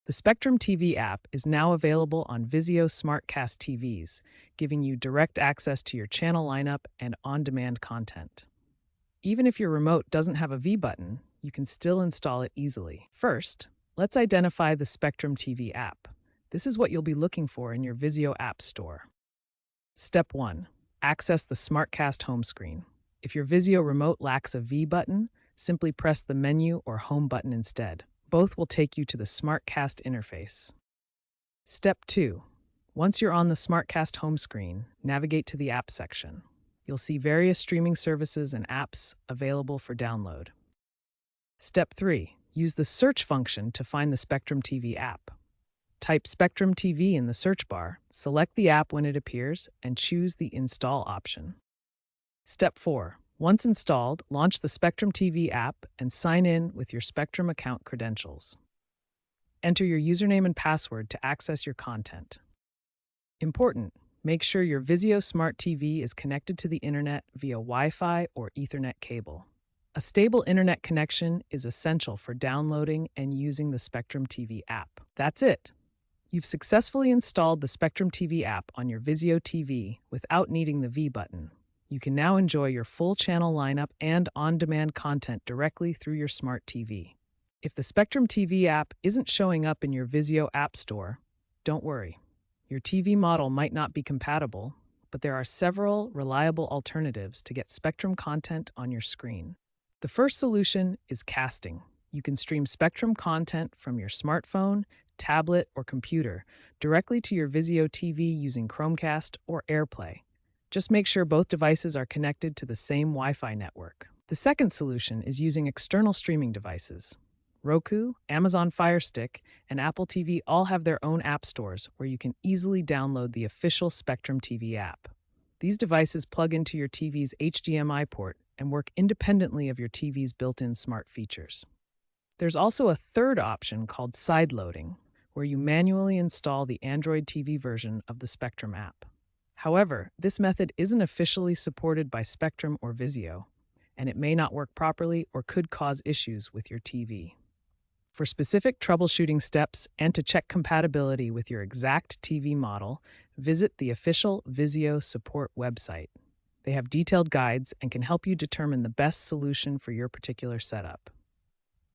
The Spectrum TV app is now available on Vizio SmartCast TVs, giving you direct access to your channel lineup and on-demand content. Even if your remote doesn't have a V button, you can still install it easily. First, let's identify the Spectrum TV app. This is what you'll be looking for in your Vizio app store. Step 1. Access the SmartCast home screen. If your Vizio remote lacks a V button, simply press the menu or home button instead. Both will take you to the SmartCast interface. Step 2. Once you're on the SmartCast home screen, navigate to the app section. You'll see various streaming services and apps available for download. Step 3. Use the search function to find the Spectrum TV app. Type Spectrum TV in the search bar, select the app when it appears, and choose the Install option. Step 4. Once installed, launch the Spectrum TV app and sign in with your Spectrum account credentials. Enter your username and password to access your content. Important: make sure your Vizio Smart TV is connected to the internet via Wi-Fi or Ethernet cable. A stable internet connection is essential for downloading and using the Spectrum TV app. That's it. You've successfully installed the Spectrum TV app on your Vizio TV without needing the V button. You can now enjoy your full channel lineup and on-demand content directly through your smart TV. If the Spectrum TV app isn't showing up in your Vizio app store, don't worry. Your TV model might not be compatible, but there are several reliable alternatives to get Spectrum content on your screen. The first solution is casting. You can stream Spectrum content from your smartphone, tablet, or computer directly to your Vizio TV using Chromecast or AirPlay. Just make sure both devices are connected to the same Wi-Fi network. The second solution is using external streaming devices. Roku, Amazon Fire Stick, and Apple TV all have their own app stores where you can easily download the official Spectrum TV app. These devices plug into your TV's HDMI port and work independently of your TV's built-in smart features. There's also a third option called sideloading, where you manually install the Android TV version of the Spectrum app. However, this method isn't officially supported by Spectrum or Vizio, and it may not work properly or could cause issues with your TV. For specific troubleshooting steps and to check compatibility with your exact TV model, visit the official Vizio support website. They have detailed guides and can help you determine the best solution for your particular setup.